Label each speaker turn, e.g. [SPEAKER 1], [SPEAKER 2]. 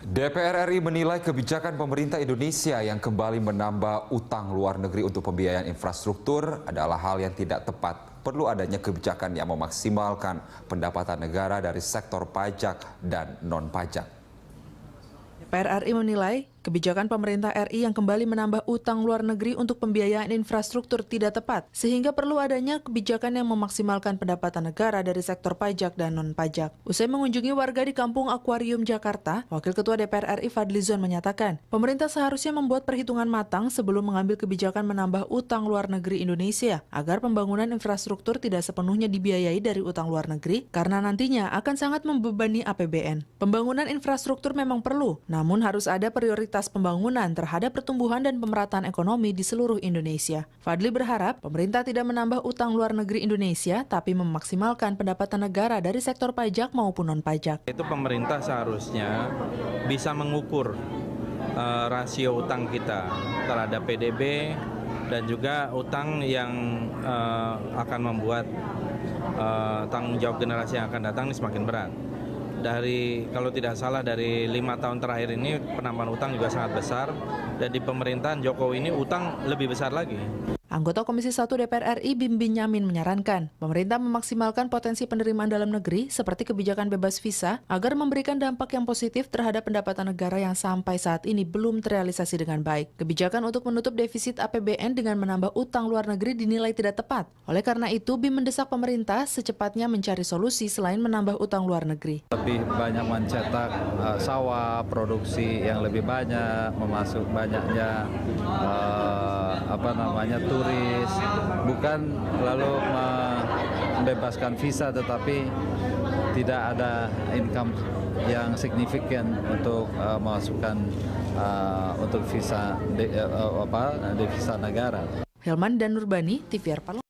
[SPEAKER 1] DPR RI menilai kebijakan pemerintah Indonesia yang kembali menambah utang luar negeri untuk pembiayaan infrastruktur adalah hal yang tidak tepat. Perlu adanya kebijakan yang memaksimalkan pendapatan negara dari sektor pajak dan non-pajak.
[SPEAKER 2] DPR RI menilai kebijakan pemerintah RI yang kembali menambah utang luar negeri untuk pembiayaan infrastruktur tidak tepat, sehingga perlu adanya kebijakan yang memaksimalkan pendapatan negara dari sektor pajak dan non-pajak. Usai mengunjungi warga di Kampung Akuarium, Jakarta, Wakil Ketua DPR RI Fadlizon menyatakan, pemerintah seharusnya membuat perhitungan matang sebelum mengambil kebijakan menambah utang luar negeri Indonesia, agar pembangunan infrastruktur tidak sepenuhnya dibiayai dari utang luar negeri, karena nantinya akan sangat membebani APBN. Pembangunan infrastruktur memang perlu, namun harus ada prioritas pembangunan terhadap pertumbuhan dan pemerataan ekonomi di seluruh Indonesia. Fadli berharap pemerintah tidak menambah utang luar negeri Indonesia, tapi memaksimalkan pendapatan negara dari sektor pajak maupun non-pajak.
[SPEAKER 3] Itu pemerintah seharusnya bisa mengukur rasio utang kita terhadap PDB dan juga utang yang akan membuat tanggung jawab generasi yang akan datang ini semakin berat. Kalau tidak salah dari 5 tahun terakhir ini penambahan utang juga sangat besar, dan di pemerintahan Jokowi ini utang lebih besar lagi.
[SPEAKER 2] Anggota Komisi 1 DPR RI Bim Binyamin menyarankan pemerintah memaksimalkan potensi penerimaan dalam negeri seperti kebijakan bebas visa agar memberikan dampak yang positif terhadap pendapatan negara yang sampai saat ini belum terrealisasi dengan baik. Kebijakan untuk menutup defisit APBN dengan menambah utang luar negeri dinilai tidak tepat. Oleh karena itu, Bim mendesak pemerintah secepatnya mencari solusi selain menambah utang luar negeri.
[SPEAKER 4] Lebih banyak mencetak sawah, produksi yang lebih banyak, memasuk banyaknya turis, bukan lalu membebaskan visa tetapi tidak ada income yang signifikan untuk memasukkan untuk visa devisa negara.
[SPEAKER 2] Hilman dan Nurbani, TVR Parlemen.